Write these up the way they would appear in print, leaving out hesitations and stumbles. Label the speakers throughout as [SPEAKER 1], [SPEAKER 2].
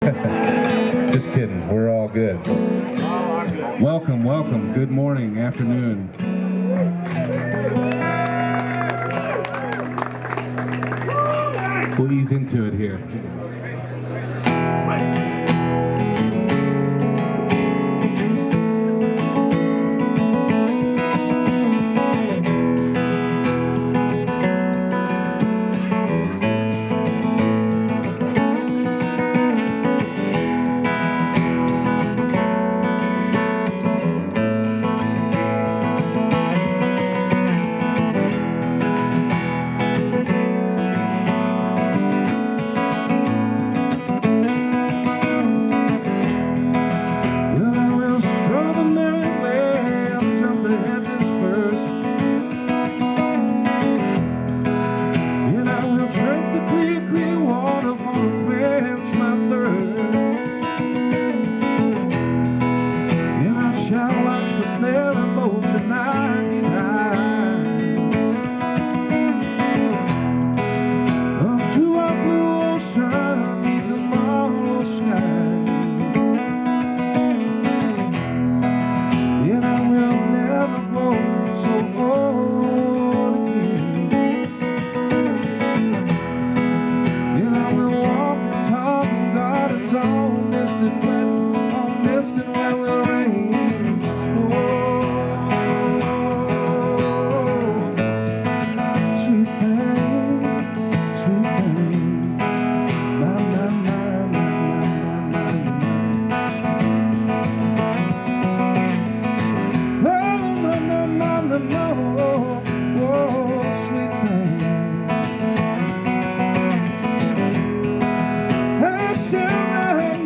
[SPEAKER 1] Just kidding, we're all good.
[SPEAKER 2] Welcome, welcome. Good morning, afternoon. We'll ease into it here.
[SPEAKER 3] Shine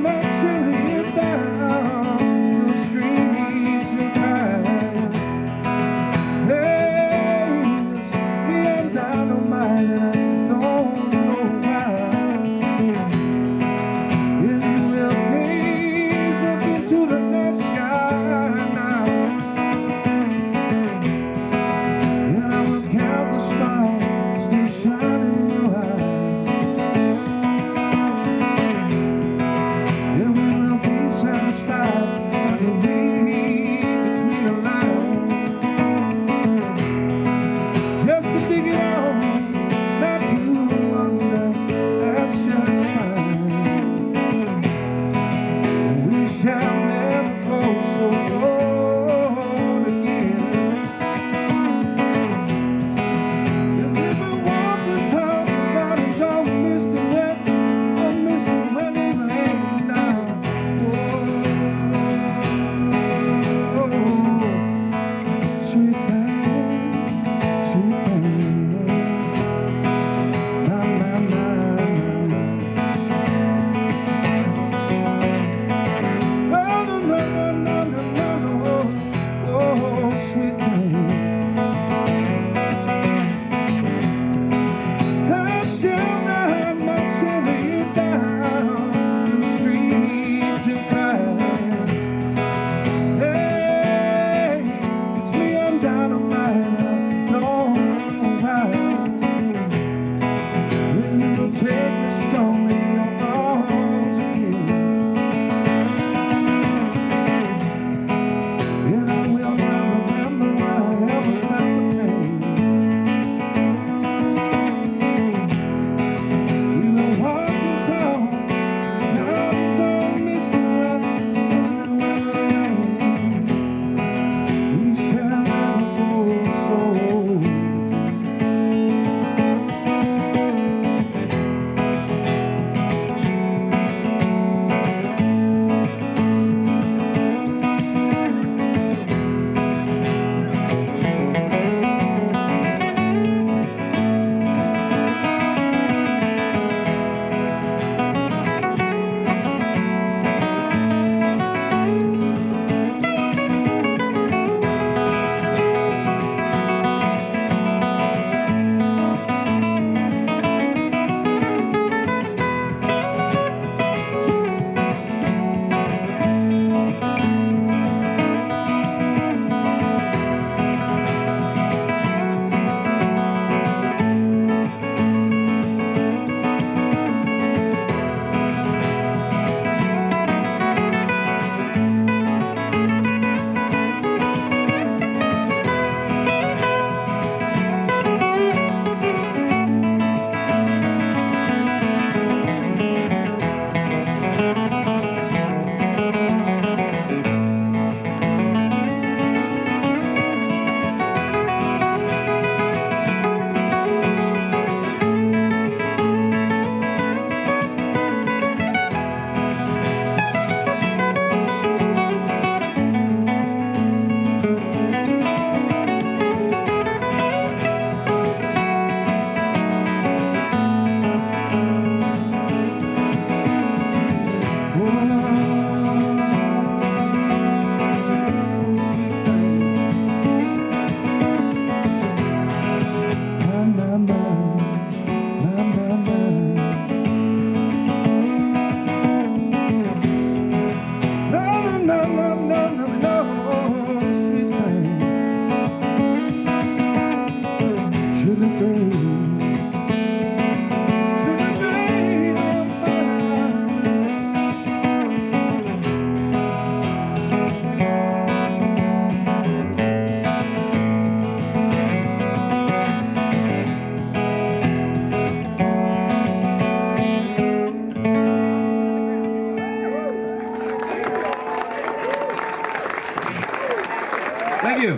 [SPEAKER 2] Thank you.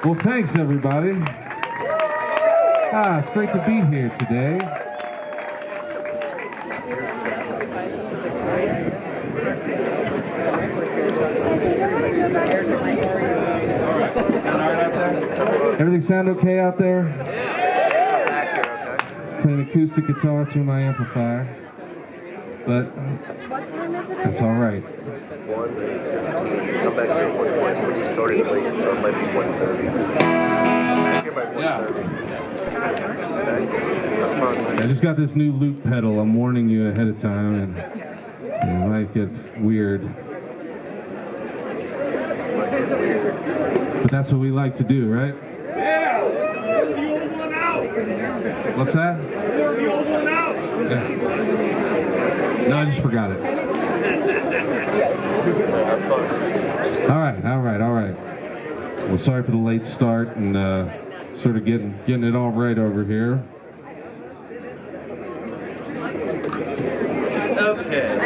[SPEAKER 2] Well, thanks, everybody. It's great to be here today. Everything sound okay out there? Playing acoustic guitar through my amplifier, but that's all right.
[SPEAKER 1] Come back here at 1:20 when he started late, so it might be 1:30. Back here by 1:30.
[SPEAKER 2] I just got this new loop pedal. I'm warning you ahead of time, and it might get weird. But that's what we like to do, right?
[SPEAKER 3] Yeah! Pour the old one out!
[SPEAKER 2] What's that?
[SPEAKER 3] Pour the old one out!
[SPEAKER 2] Yeah. No, I just forgot it. All right. Well, sorry for the late start and sort of getting it all right over here.
[SPEAKER 1] Okay.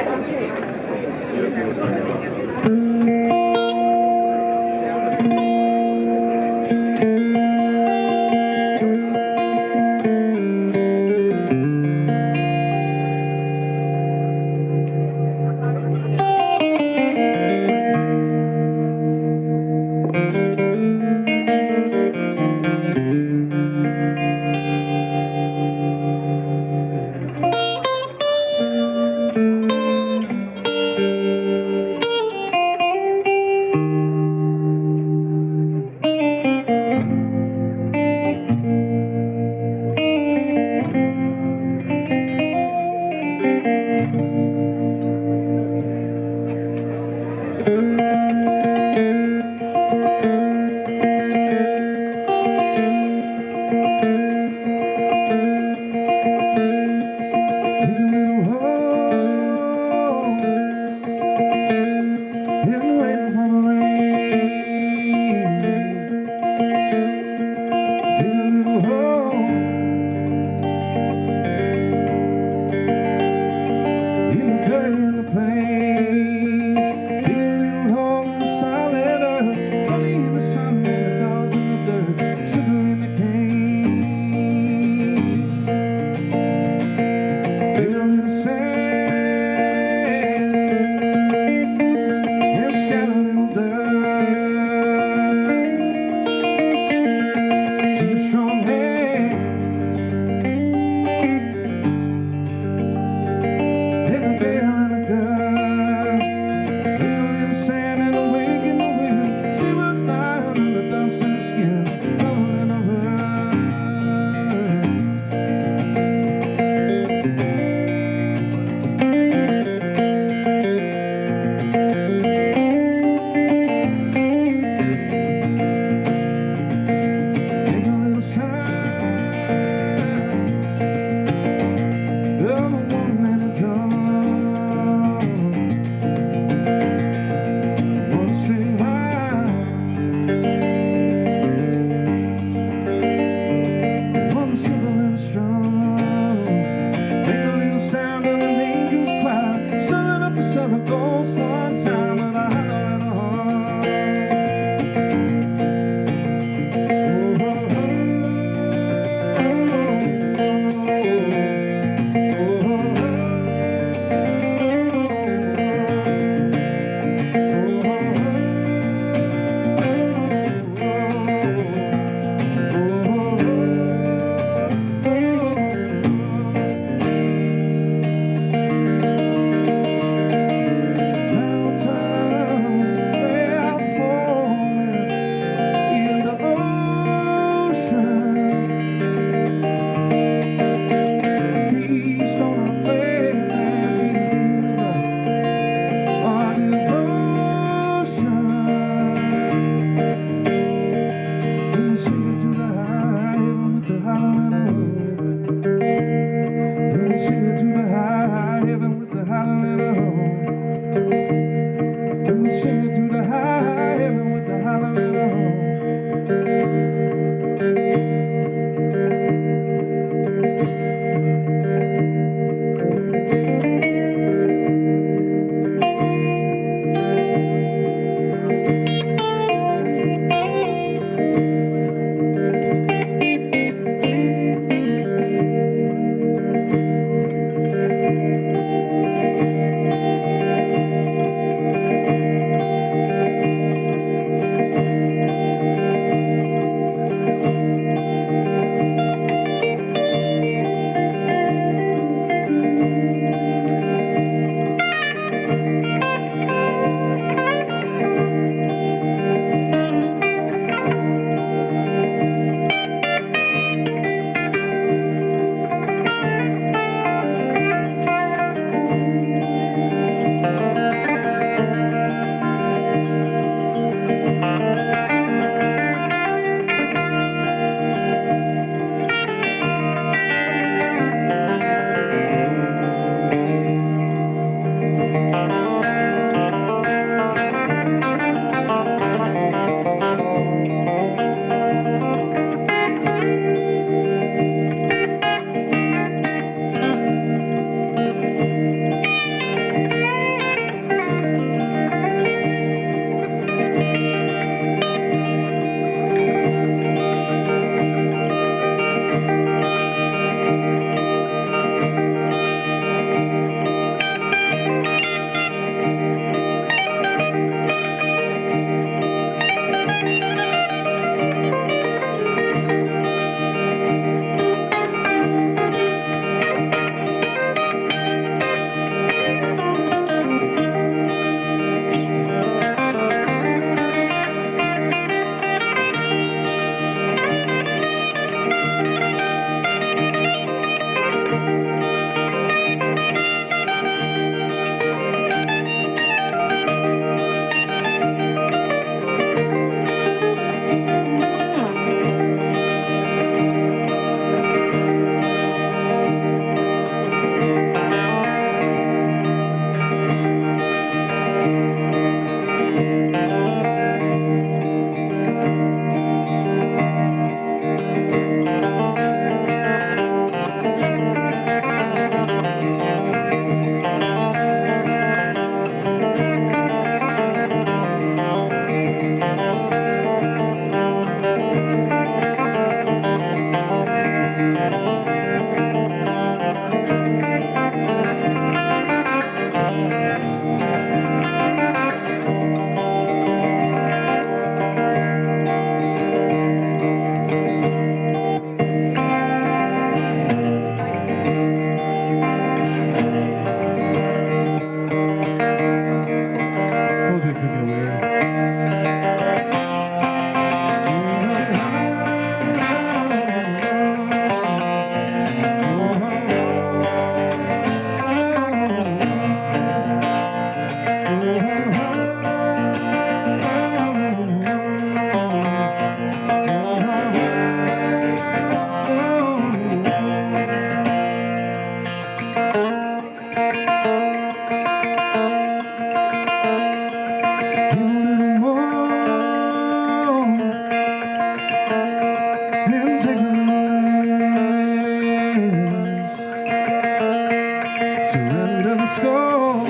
[SPEAKER 2] surrender the score.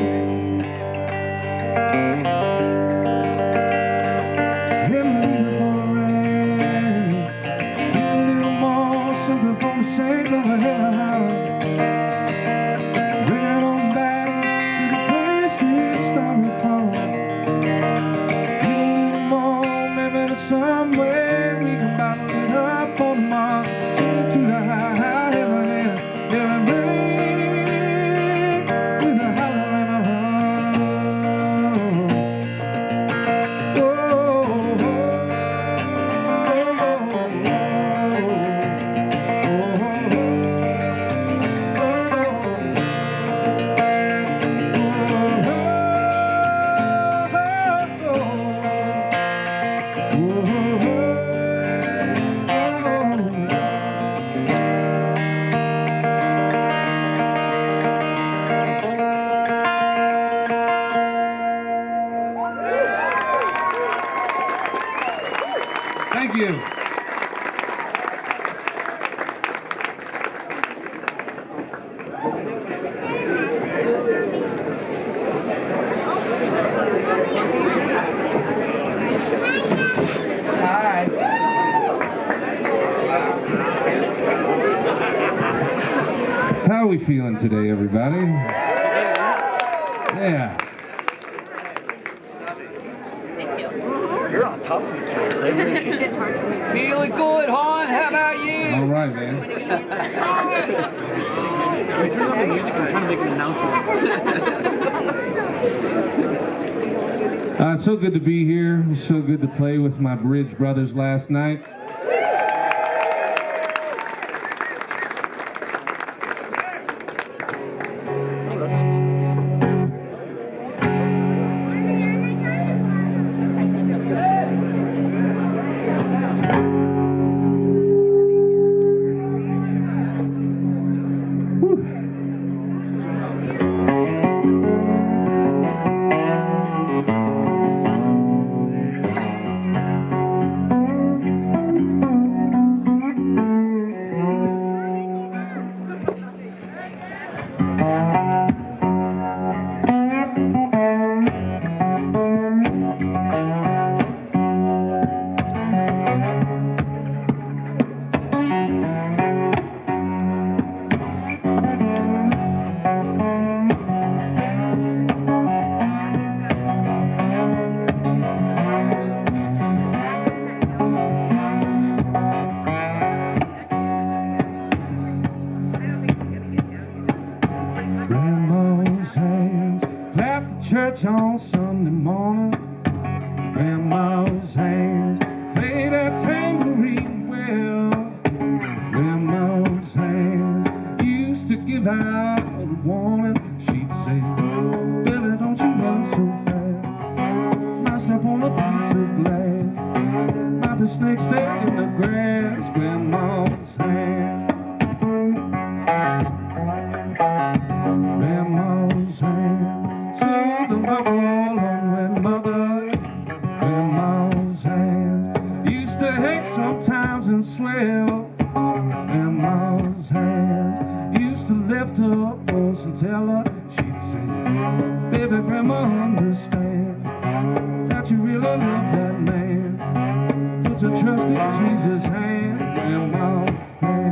[SPEAKER 2] Hit me for rain. Be a little more simple for the sake of a hell. Bring it on back to the place we started from. Be a little more, maybe there's some way we can bottle it up for tomorrow. Sing to the high heaven and there and rain with a holler and a hum. Thank you.
[SPEAKER 4] Hi.
[SPEAKER 2] How are we feeling today, everybody? Yeah.
[SPEAKER 1] You're on top of the place, eh?
[SPEAKER 4] Feeling good, hon. How about you?
[SPEAKER 2] All right, man.
[SPEAKER 1] Can we turn on the music? I'm trying to make an announcement.
[SPEAKER 2] So good to be here. So good to play with my Bridge brothers last night. Church on Sunday morning, Grandma's hands play that tambourine well. Grandma's hands used to give out a warning. She'd say, "Baby, don't you run so fast. Might step on a piece of glass. Might be snakes there in the grass." Grandma's hands. Grandma's hands. See the bubble on when mother. Grandma's hands used to hate sometimes and swell. Grandma's hands used to lift her up close and tell her. She'd say, "Baby, Grandma, understand that you really love that man. Put your trust in Jesus' hand." Grandma's hand.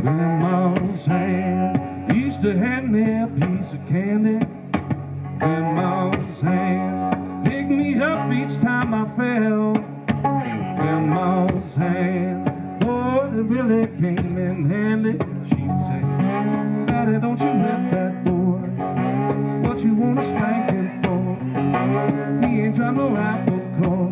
[SPEAKER 2] Grandma's hand used to hand me a piece of candy. Grandma's hand picked me up each time I fell. Grandma's hand, boy, it really came in handy. She'd say, "Daddy, don't you let that boy. What you wanna spank him for? He ain't trying no apple core.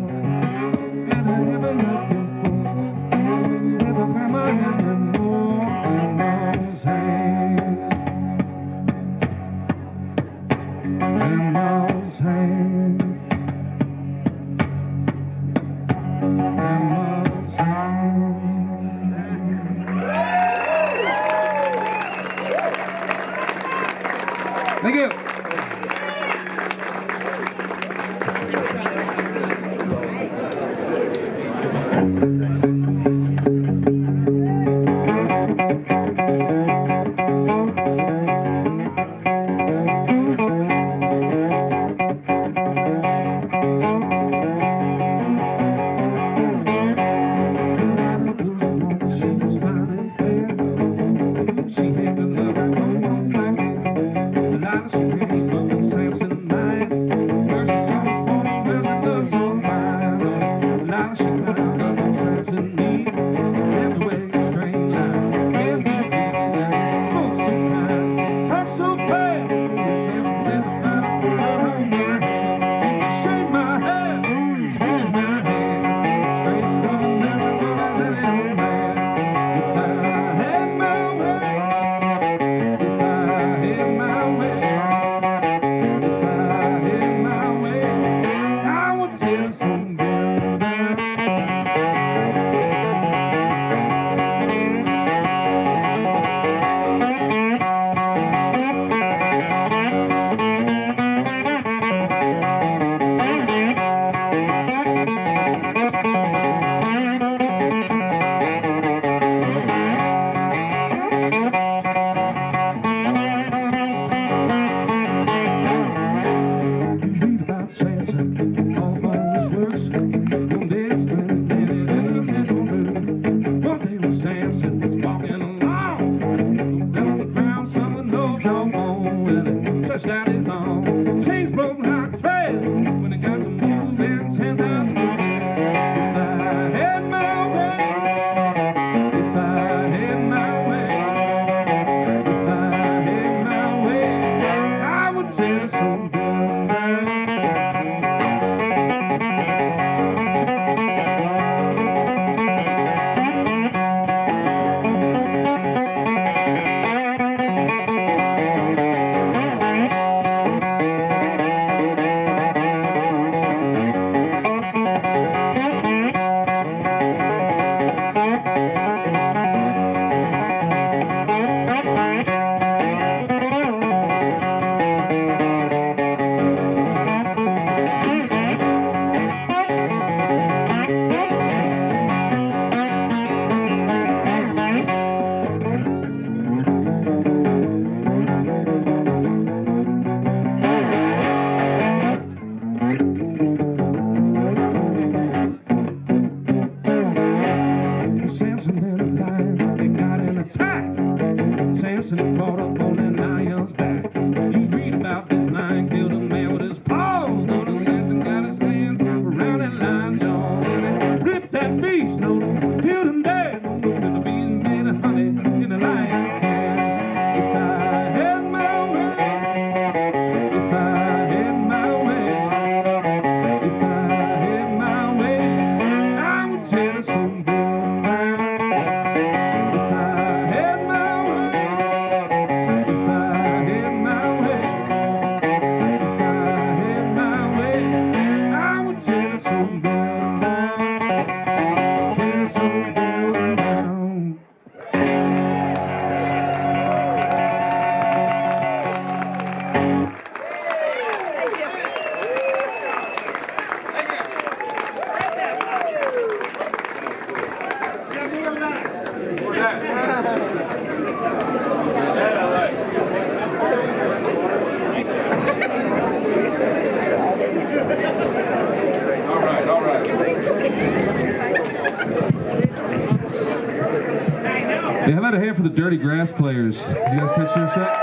[SPEAKER 2] Hey, how about a hand for the Dirty Grass Players? You guys catch their set?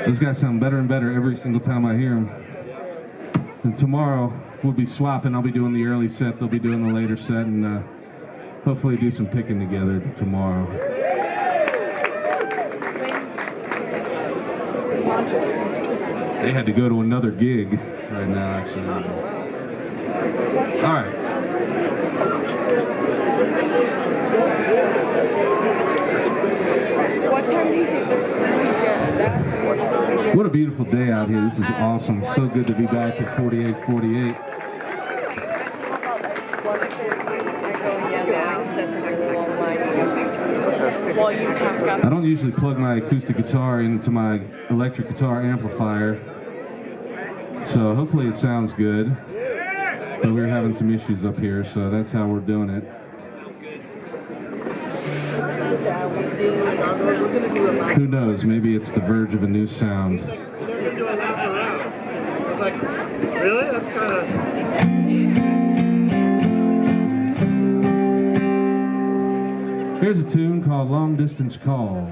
[SPEAKER 2] Those guys sound better and better every single time I hear them. And tomorrow we'll be swapping. I'll be doing the early set, they'll be doing the later set, and hopefully do some picking together tomorrow. They had to go to another gig right now, actually. All right.
[SPEAKER 5] What time do you think this
[SPEAKER 2] What a beautiful day out here. This is awesome. So good to be back at 4848. I don't usually plug my acoustic guitar into my electric guitar amplifier. So hopefully it sounds good. But we were having some issues up here, so that's how we're doing it. Who knows? Maybe it's the verge of a new sound.
[SPEAKER 1] It's like, really? That's kind of...
[SPEAKER 2] Here's a tune called Long Distance Call.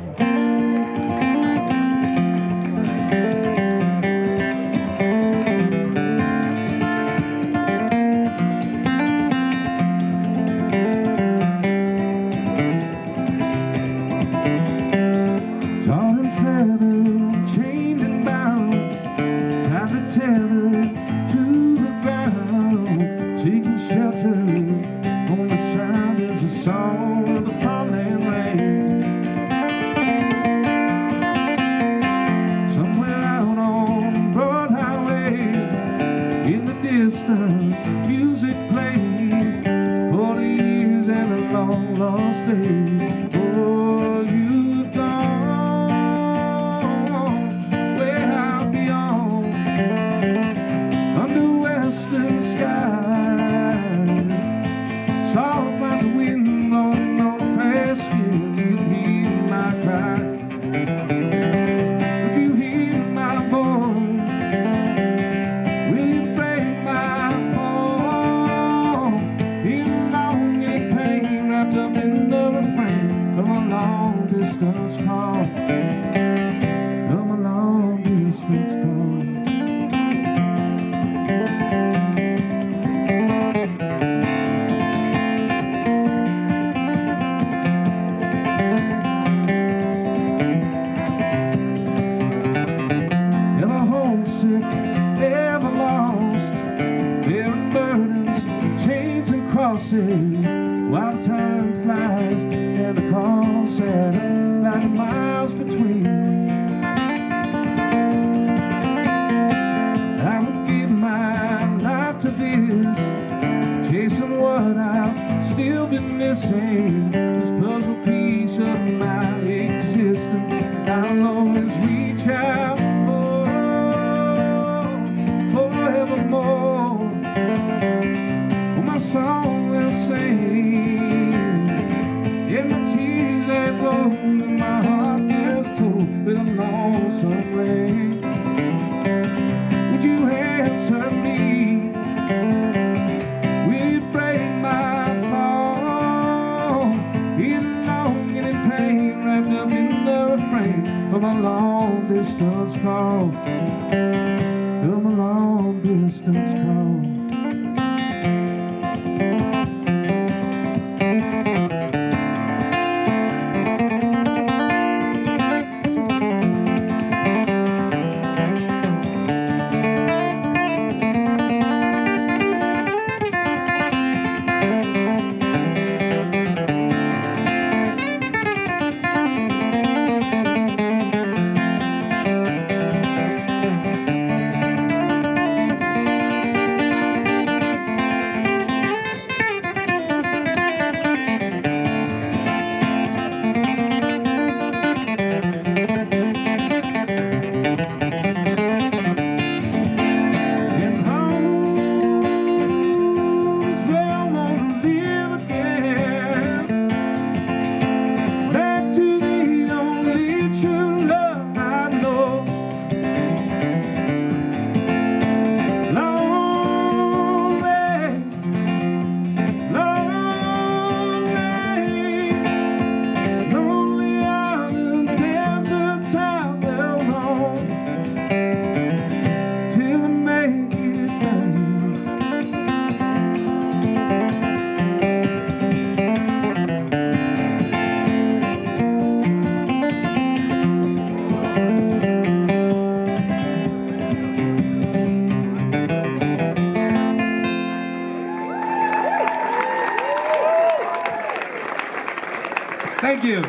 [SPEAKER 2] Thank you.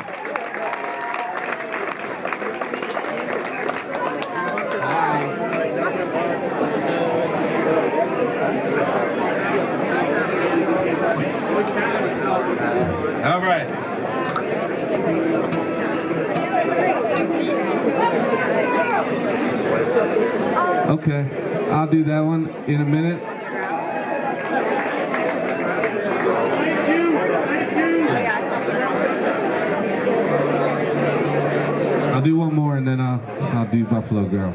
[SPEAKER 2] All right. Okay. I'll do that one in a minute. I'll do one more and then I'll do Buffalo Girl.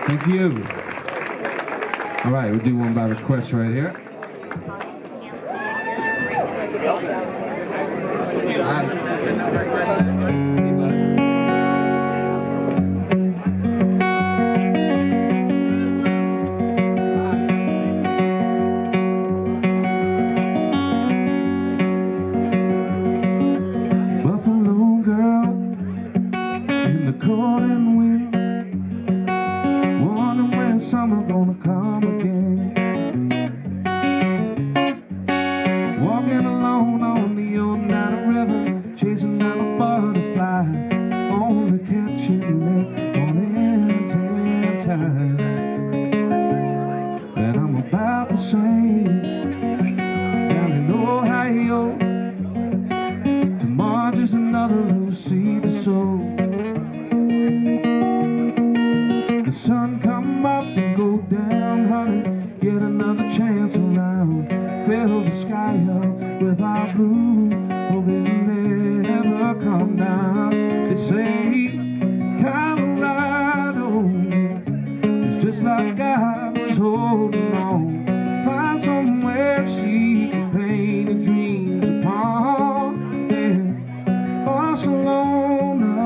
[SPEAKER 2] Thank you. All right, we'll do one by request right here. the sun come up and go down, honey, get another chance around. Fill the sky up with our blue, hope it never come down. They say Colorado is just like God was holding on. Find somewhere she can paint her dreams upon. Yeah, Barcelona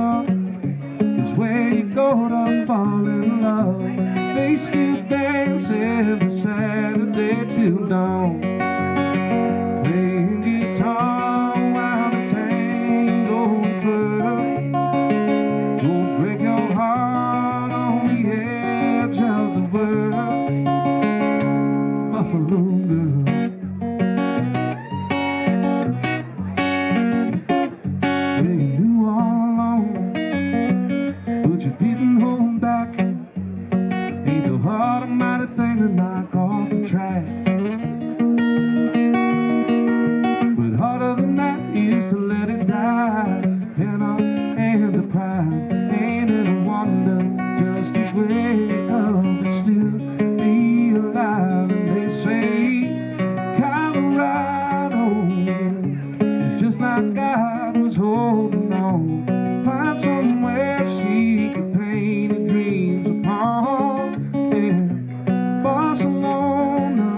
[SPEAKER 2] is where you go to fall in love. They still dance every Saturday till dawn, playing guitar while the tango twirls. Go break your heart on the edge of the world, Buffalo girl. Well, you knew all along, but you didn't hold back. Ain't the heart a mighty thing to knock off the track. But harder than that is to let it die. Pena and the pride, ain't it a wonder just to wake up and still be alive? And they say Colorado is just like God was holding on. Find somewhere she can paint her dreams upon. Yeah, Barcelona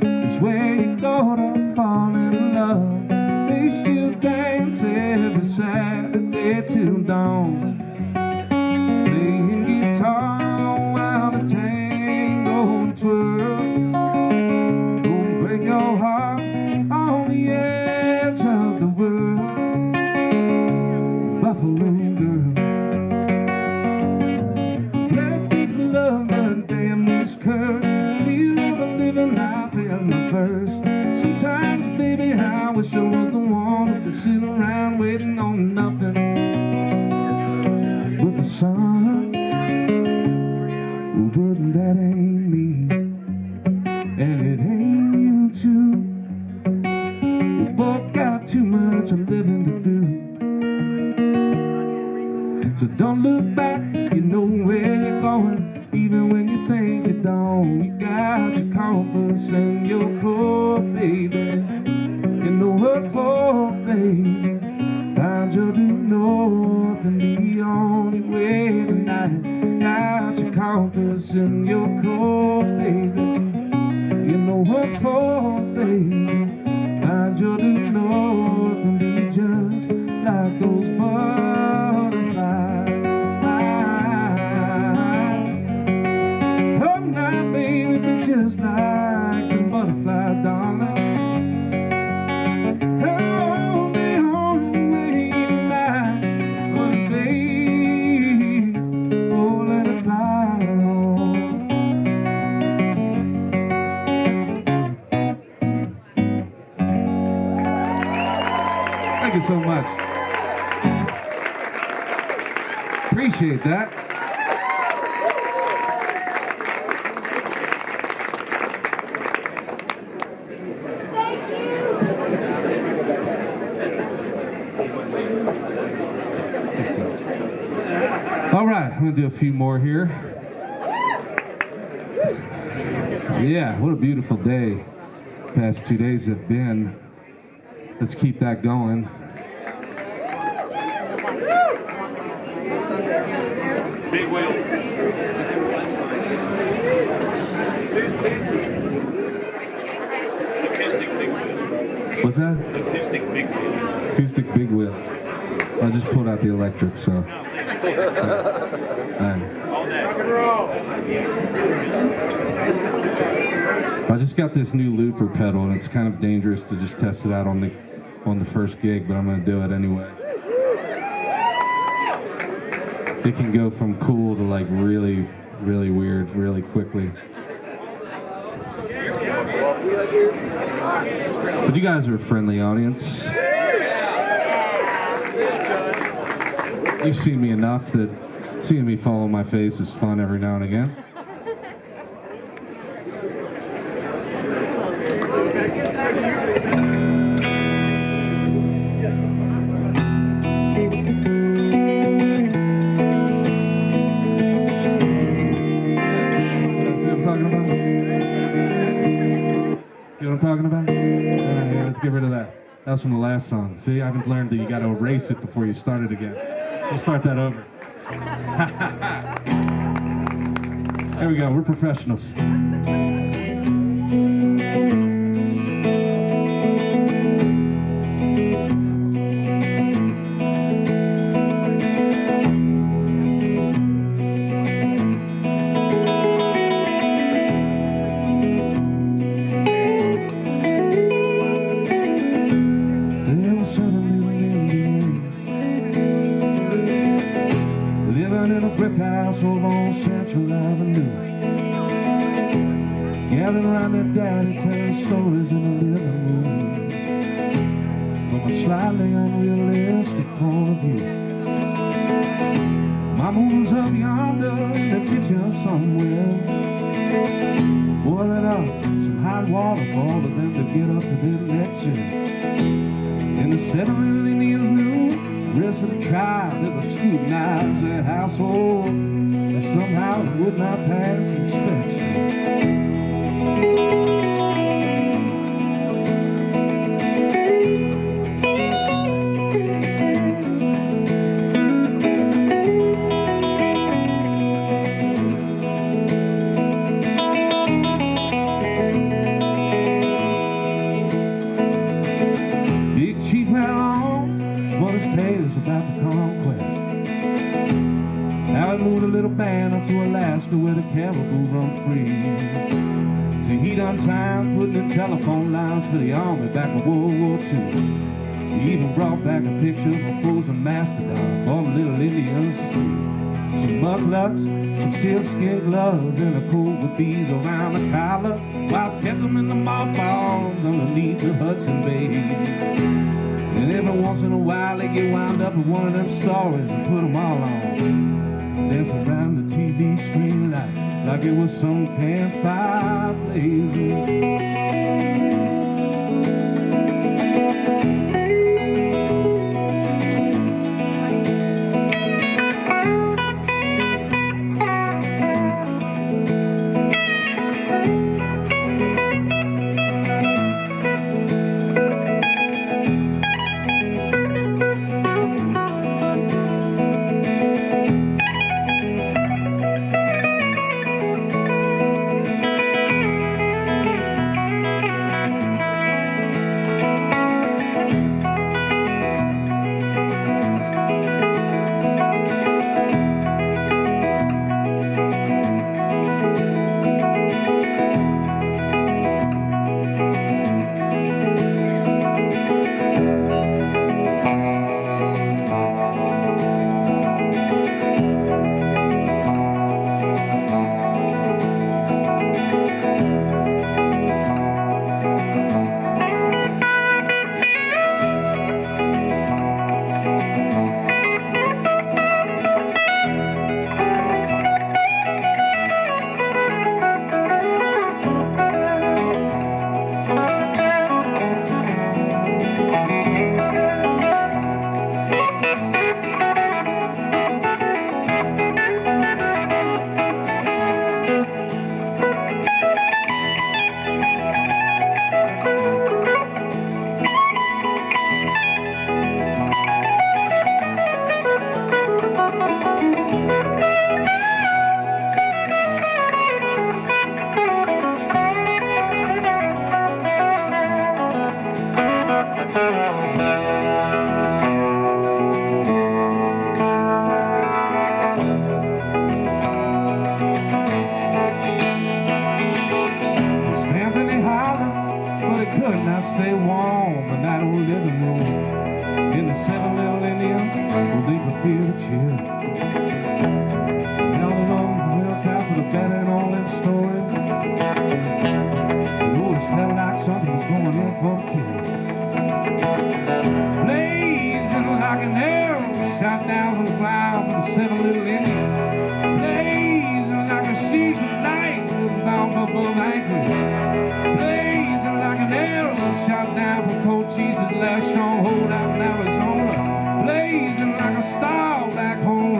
[SPEAKER 2] is where you go to fall in love. They still dance every Saturday till dawn, playing guitar while the tango twirls. Don't break your heart on the edge of the world, Buffalo girl. Bless this love, but damn this curse. Feel the living life in the verse. Sometimes, baby, I wish I was the one who could sit around waiting on nothing but the sun. But that ain't me, and it ain't you too. We both got too much living to do. So don't look back, you know where you're going, even when you think you don't. You got your compass and your core, baby. You know what for, baby. Find your due north and be on your way tonight. Got your compass and your core, baby. You know what for, baby. Find your due north and be just like those butterflies. Oh, now, baby, be just like the butterfly, darling. Oh, be on the way tonight, but baby, oh, let it fly on. Thank you so much. Appreciate that. All right, I'm gonna do a few more here. Yeah, what a beautiful day. Past 2 days have been. Let's keep that going.
[SPEAKER 3] Big wheel. Acoustic big wheel.
[SPEAKER 2] What's that?
[SPEAKER 3] Acoustic big wheel.
[SPEAKER 2] Acoustic big wheel. I just pulled out the electric, so.
[SPEAKER 3] All day. Rock and roll.
[SPEAKER 2] I just got this new looper pedal, and it's kind of dangerous to just test it out on the first gig, but I'm going to do it anyway. It can go from cool to like really, really weird, really quickly. But you guys are a friendly audience. You've seen me enough that seeing me fall on my face is fun every now and again. get rid of that. That was from the last song. See, I haven't learned that you gotta erase it before you start it again. We'll start that over. There we go, we're professionals.
[SPEAKER 5] Over on Central Avenue, gathered around their daddy, telling stories in the living room from a slightly unrealistic point of view. Mama was up yonder in the kitchen somewhere, boiling up some hot water for all of them to get up to their lecture. And the settling Indians knew the rest of the tribe that would scrutinize their household, and somehow it would not pass inspection. Big Chief had on what his tales about the conquest. Now he moved a little band up to Alaska where the caribou run free. So he done time putting in telephone lines for the army back in World War II. He even brought back a picture of a frozen mastodon for the little Indians to see. Some muglucks, some sealskin gloves, and a coat with beads around the collar. Wife kept them in the mothballs underneath the Hudson Bay. And every once in a while they get wound up with one of them stories and put them all on. Dance around the TV screen like it was some campfire blazing. Stay warm in that old living room. In the 7 little Indians, well, they could feel the chill. And all the lungs felt out for the better and all them stories. It always felt like something was going in for the kill. Blazing like an arrow shot down from the ground from the 7 little Indians. Blazing like a seasoned light bound above anchorage. Blazing like an arrow shot down from Cochise last stronghold out in Arizona. Blazing like a star back home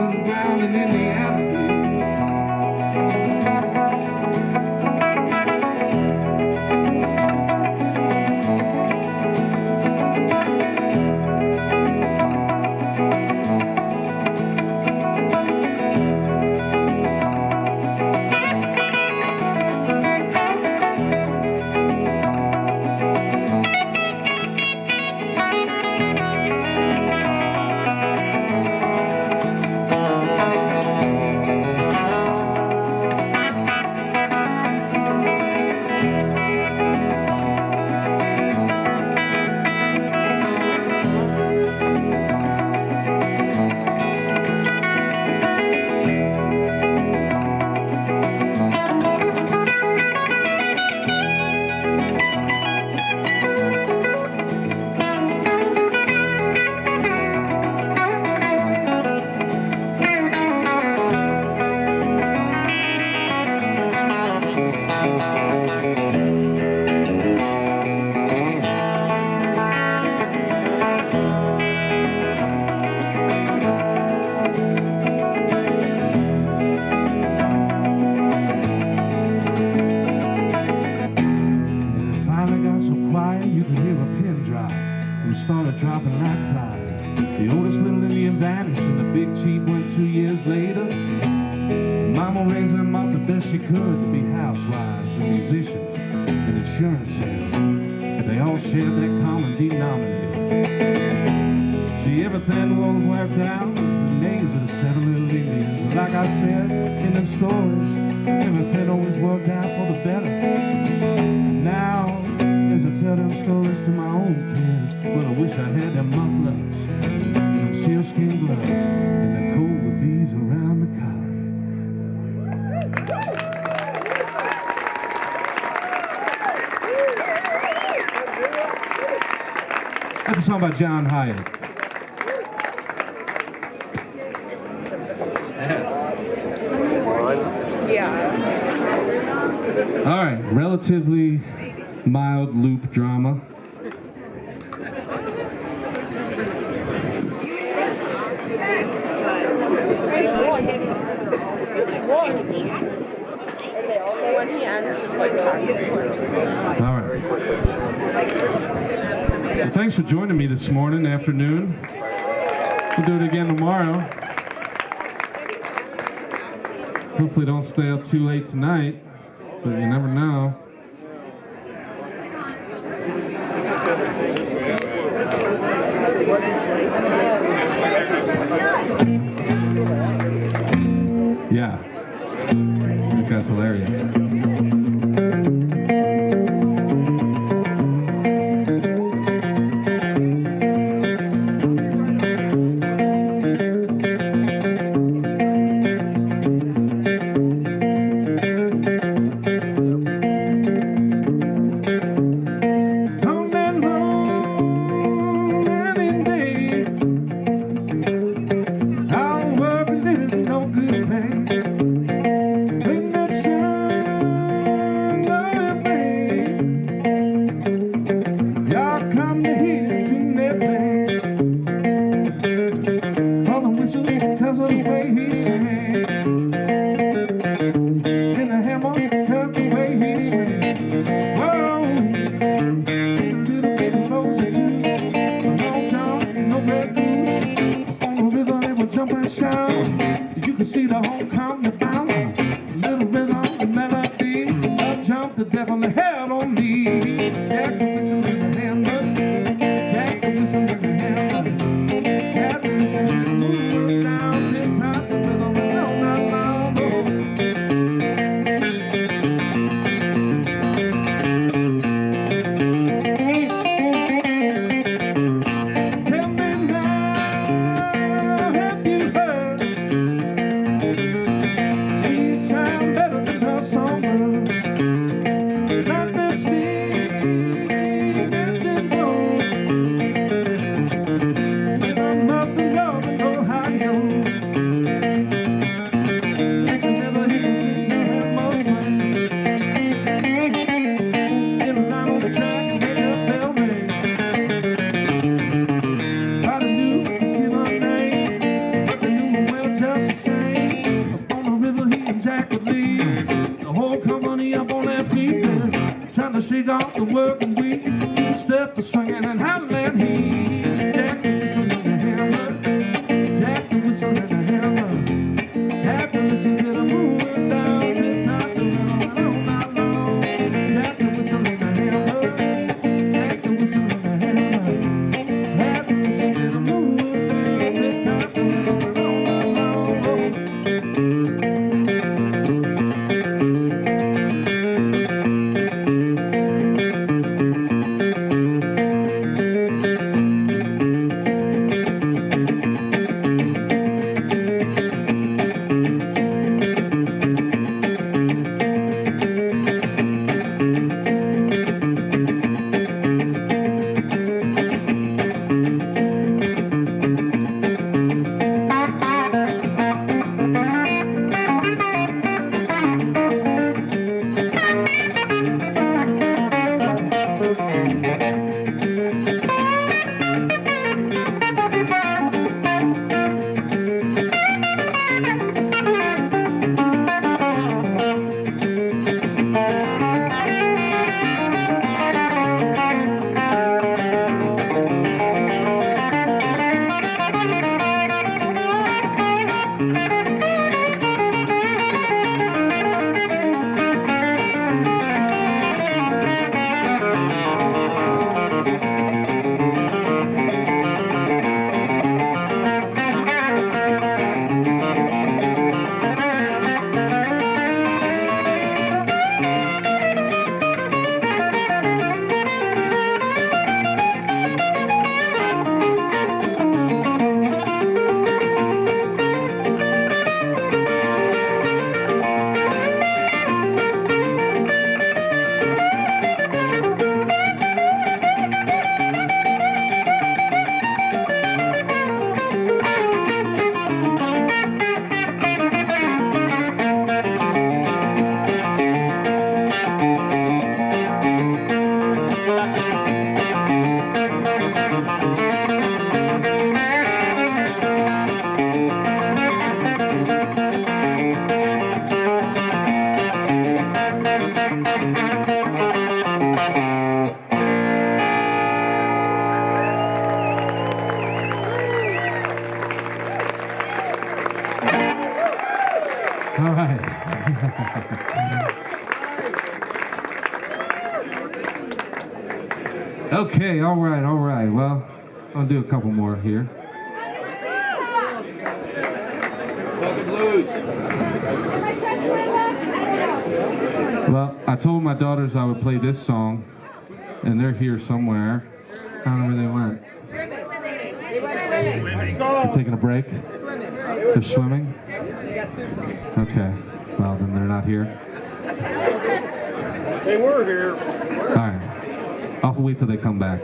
[SPEAKER 5] dropping like flies. The oldest little Indian vanished and the big chief went 2 years later. Mama raised them up the best she could to be housewives and musicians and insurance sales. But they all shared that common denominator. See, everything was worked out with the names of the 7 little Indians. And like I said in them stories, everything always worked out for the better. And now, as I tell them stories to my own kids, well, I wish I had them mucklucks and them sealskin gloves and the cobra beads around the collar. That's a song by John Hyatt.
[SPEAKER 6] Yeah.
[SPEAKER 5] All right, relatively mild loop drama.
[SPEAKER 6] One hand, just like talking.
[SPEAKER 5] All right. Well, thanks for joining me this morning, afternoon. We'll do it again tomorrow. Hopefully don't stay up too late tonight, but you never know. Yeah, I think that's hilarious. All right. Okay, all right. Well, I'll do a couple more here.
[SPEAKER 3] Talkin Blues.
[SPEAKER 5] Well, I told my daughters I would play this song, and they're here somewhere. I don't know where they went. They're taking a break? They're swimming? Okay. Well, then they're not here.
[SPEAKER 3] They were here.
[SPEAKER 5] All right. I'll wait till they come back.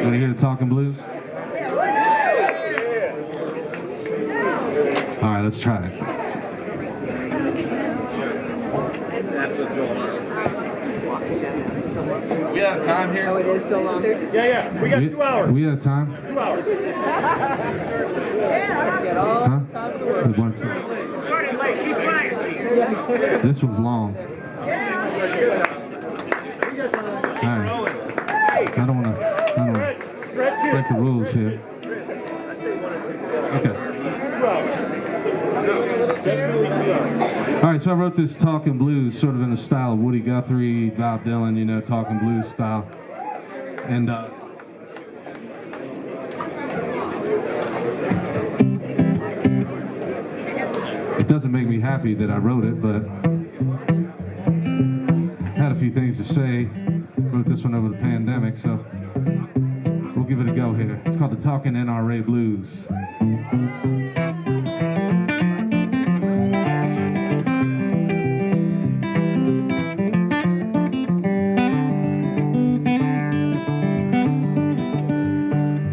[SPEAKER 5] Want to hear the Talkin Blues? All right, let's try it.
[SPEAKER 4] We out of time here?
[SPEAKER 6] Oh, it is still long.
[SPEAKER 3] Yeah. We got 2 hours.
[SPEAKER 5] We out of time?
[SPEAKER 3] 2 hours.
[SPEAKER 5] Huh? We want to. This one's long. All right. I don't want to break the rules here. Okay. All right, so I wrote this Talkin Blues sort of in the style of Woody Guthrie, Bob Dylan, you know, Talkin Blues style. And it doesn't make me happy that I wrote it, but I had a few things to say. Wrote this one over the pandemic, so we'll give it a go here. It's called the Talkin NRA Blues.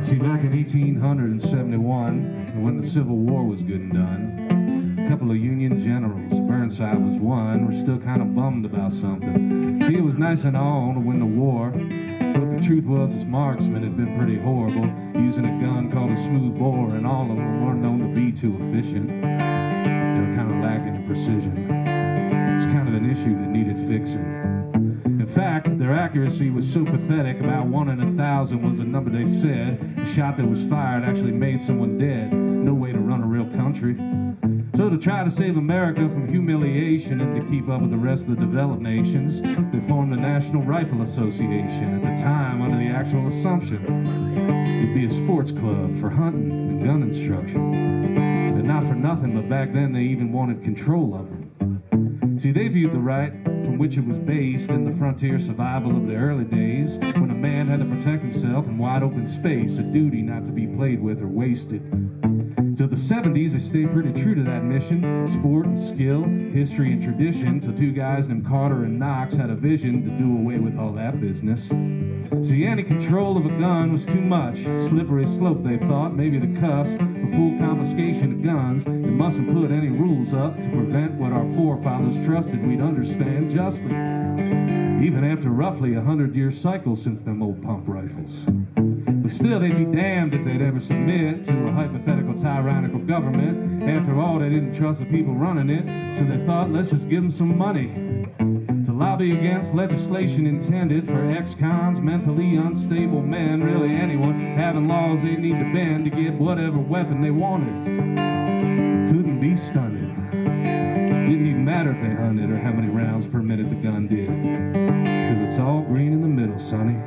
[SPEAKER 5] See, back in 1871, when the Civil War was good and done, a couple of Union generals, Burnside was one, were still kind of bummed about something. See, it was nice and all to win the war, but the truth was his marksmen had been pretty horrible, using a gun called a smooth bore, and all of them weren't known to be too efficient. They were kind of lacking in precision. It was kind of an issue that needed fixing. In fact, their accuracy was so pathetic, about 1 in 1,000 was the number they said. The shot that was fired actually made someone dead. No way to run a real country. So to try to save America from humiliation and to keep up with the rest of the developed nations, they formed the National Rifle Association, at the time under the actual assumption it'd be a sports club for hunting and gun instruction. And not for nothing, but back then they even wanted control of them. See, they viewed the right from which it was based in the frontier survival of the early days, when a man had to protect himself in wide open space, a duty not to be played with or wasted. To the 70s, they stayed pretty true to that mission. Sport and skill, history and tradition, till two guys named Carter and Knox had a vision to do away with all that business. See, any control of a gun was too much. Slippery slope, they thought, maybe the cusp for full confiscation of guns. They mustn't put any rules up to prevent what our forefathers trusted we'd understand justly, even after roughly 100-year cycle since them old pump rifles. But still, they'd be damned if they'd ever submit to a hypothetical tyrannical government. After all, they didn't trust the people running it, so they thought, let's just give them some money to lobby against legislation intended for ex-cons, mentally unstable men, really anyone having laws they need to bend to get whatever weapon they wanted. Couldn't be stunted. Didn't even matter if they hunted or how many rounds per minute the gun did, because it's all green in the middle, sonny.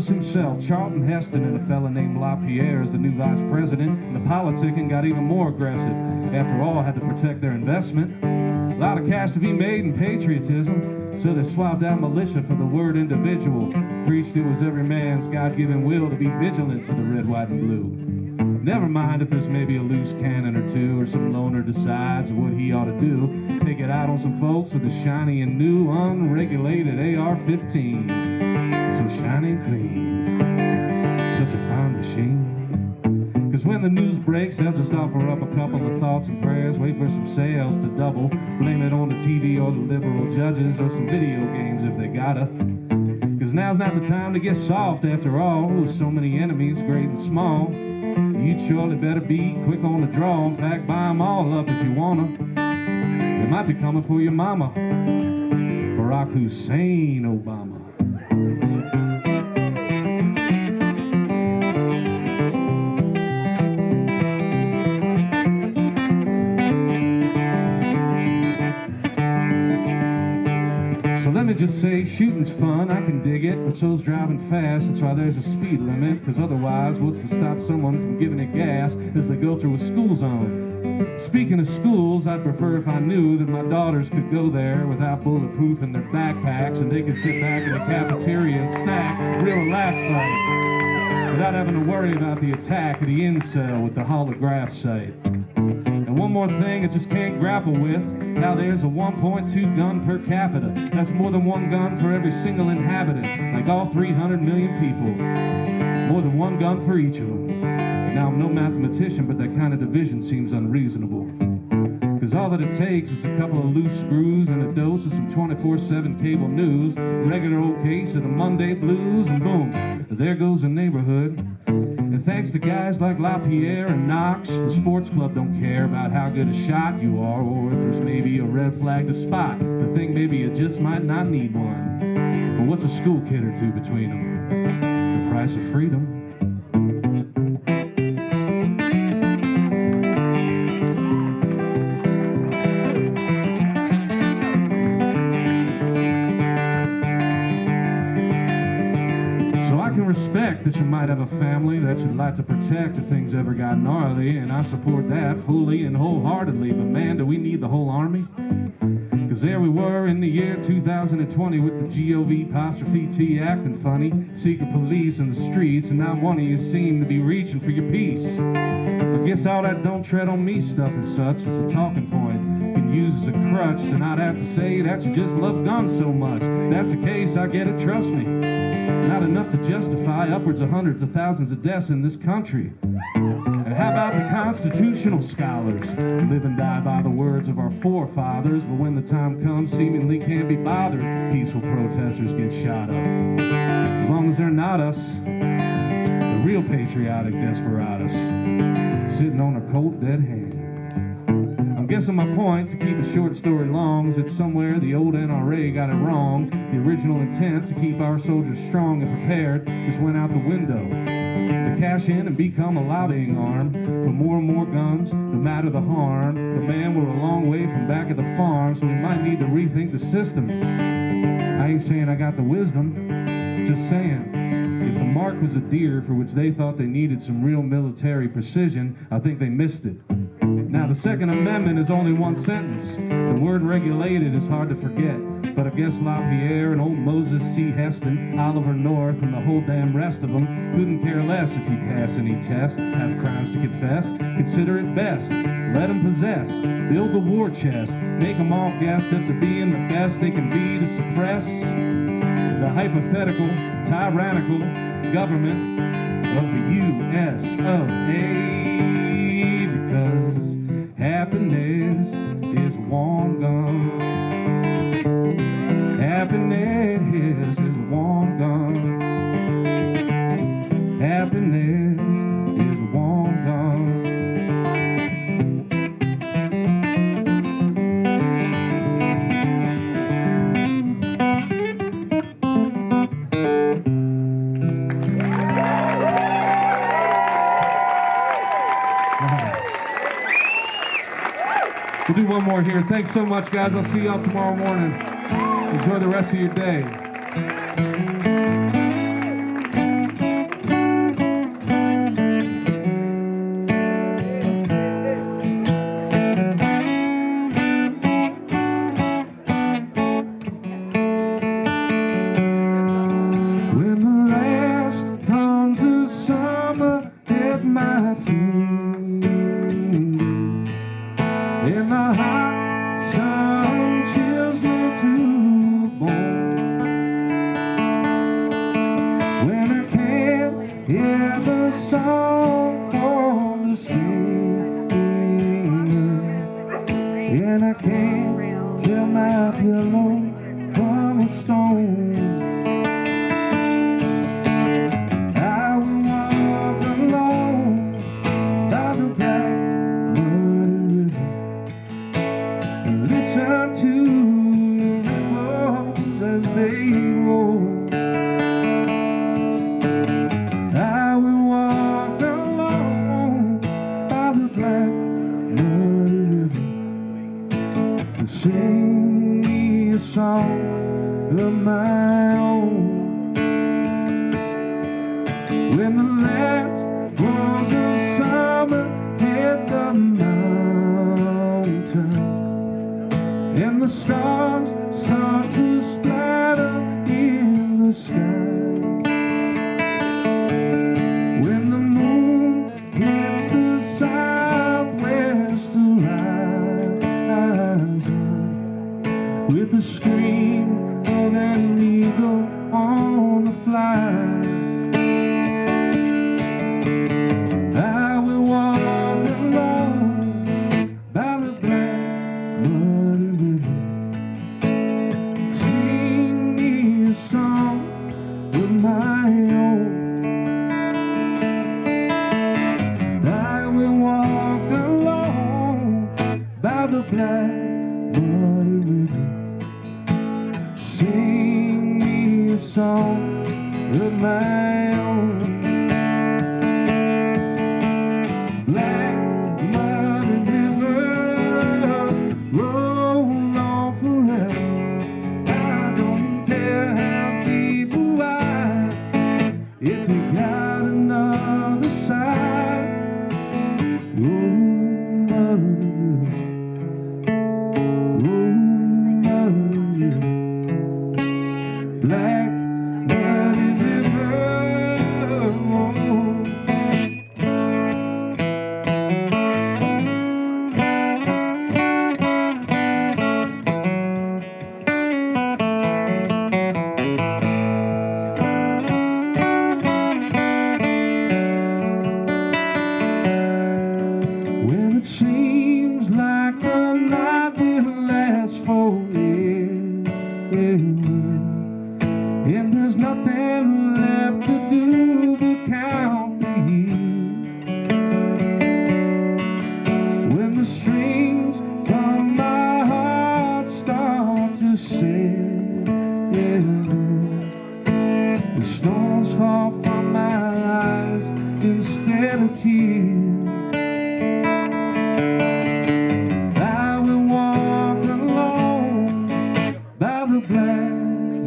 [SPEAKER 5] Himself, Charlton Heston, and a fella named LaPierre as the new vice president, and the politicking got even more aggressive. After all, had to protect their investment. A lot of cash to be made in patriotism, so they swapped out militia for the word individual. Preached it was every man's God-given will to be vigilant to the red, white, and blue. Never mind if there's maybe a loose cannon or two, or some loner decides what he ought to do. Take it out on some folks with a shiny and new, unregulated AR-15. So shiny and clean, such a fine machine. Cause when the news breaks, they'll just offer up a couple of thoughts and prayers, wait for some sales to double, blame it on the TV or the liberal judges, or some video games if they gotta. Cause now's not the time to get soft after all, with so many enemies, great and small. You'd surely better be quick on the draw, in fact buy them all up if you wanna. might be coming for your mama, Barack Hussein Obama. So let me just say, shooting's fun, I can dig it, but so's driving fast. That's why there's a speed limit, because otherwise what's to stop someone from giving it gas as they go through a school zone? Speaking of schools, I'd prefer if I knew that my daughters could go there without bulletproof in their backpacks, and they could sit back in the cafeteria and snack real relaxed like, without having to worry about the attack of the incel with the holograph sight. And one more thing I just can't grapple with, how there's a 1.2 gun per capita. That's more than one gun for every single inhabitant, like all 300 million people. More than one gun for each of them. Now, I'm no mathematician, but that kind of division seems unreasonable. Because all that it takes is a couple of loose screws and a dose of some 24/7 cable news, regular old case of the Monday blues, and boom, there goes a neighborhood. And thanks to guys like LaPierre and Knox, the sports club don't care about how good a shot you are, or if there's maybe a red flag to spot. The thing maybe you just might not need one. But what's a school kid or two between them? The price of freedom. I can respect that you might have a family that you'd like to protect if things ever got gnarly, and I support that fully and wholeheartedly, but man, do we need the whole army? Because there we were in the year 2020 with the GOV''T acting funny, secret police in the streets, and not one of you seem to be reaching for your peace. I guess all that "don't tread on me" stuff as such is a talking point you can use as a crutch to not have to say that you just love guns so much. If that's the case, I get it, trust me. Not enough to justify upwards of hundreds of thousands of deaths in this country. And how about the constitutional scholars? Live and die by the words of our forefathers, but when the time comes, seemingly can't be bothered. Peaceful protesters get shot up. As long as they're not us, the real patriotic desperados, sitting on a cold dead hand. I'm guessing my point, to keep a short story long, is that somewhere the old NRA got it wrong. The original intent to keep our soldiers strong and prepared just went out the window. To cash in and become a lobbying arm for more and more guns, no matter the harm. But man, we're a long way from back at the farm, so we might need to rethink the system. I ain't saying I got the wisdom, just saying, if the mark was a deer for which they thought they needed some real military precision, I think they missed it. Now, the Second Amendment is only one sentence. The word regulated is hard to forget. But I guess LaPierre and old Moses C. Heston, Oliver North, and the whole damn rest of them couldn't care less if you pass any test, have crimes to confess, consider it best, let them possess, build the war chest, make them all guess that they're being the best they can be to suppress the hypothetical, tyrannical government of the U.S. of A. Because happiness is a warm gun. Happiness is a warm gun. Happiness is a warm gun. We'll do one more here. Thanks so much, guys. I'll see y'all tomorrow morning. Enjoy the rest of your day. When the last comes of summer at my feet, in the hot sun chills me to the bone, when I can't hear the song from the sea, and I can't tell my pillow from a stone. I will walk alone by the black muddy river, listen to the ripples as they roll. I will walk alone by the black muddy river and sing me a song of my own. When the last was of summer hit the mountain and the stars start to splatter in the sky, when the moon hits the southwest horizon with the scream of an eagle on the fly, I will walk alone by the black muddy river. Sing me a song of my own. I will walk alone by the black muddy river. Sing me a song of my own. Black muddy river, roll on forever. I don't care how deep or wide, if you got another side. Roll muddy river, roll muddy river. Black muddy river, when it seems like the night will last forever, and there's nothing left to do but count the years. When the strings from my heart start to set, the storms fall from my eyes instead of tears. I will walk alone by the black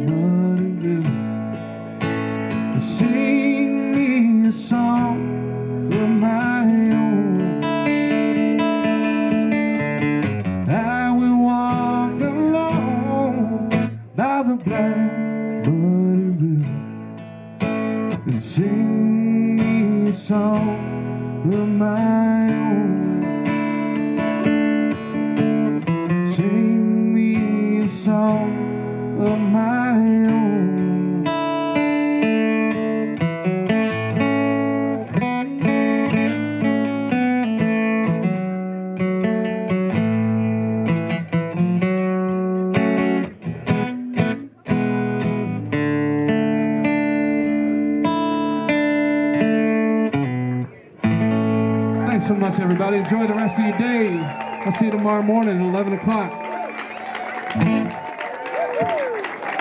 [SPEAKER 5] muddy river. Sing me a song of my own. I will walk alone by the black muddy river and sing me a song of my own. Sing me a song of my own. Thanks so much, everybody. Enjoy the rest of your day. I'll see you tomorrow morning at 11 o'clock.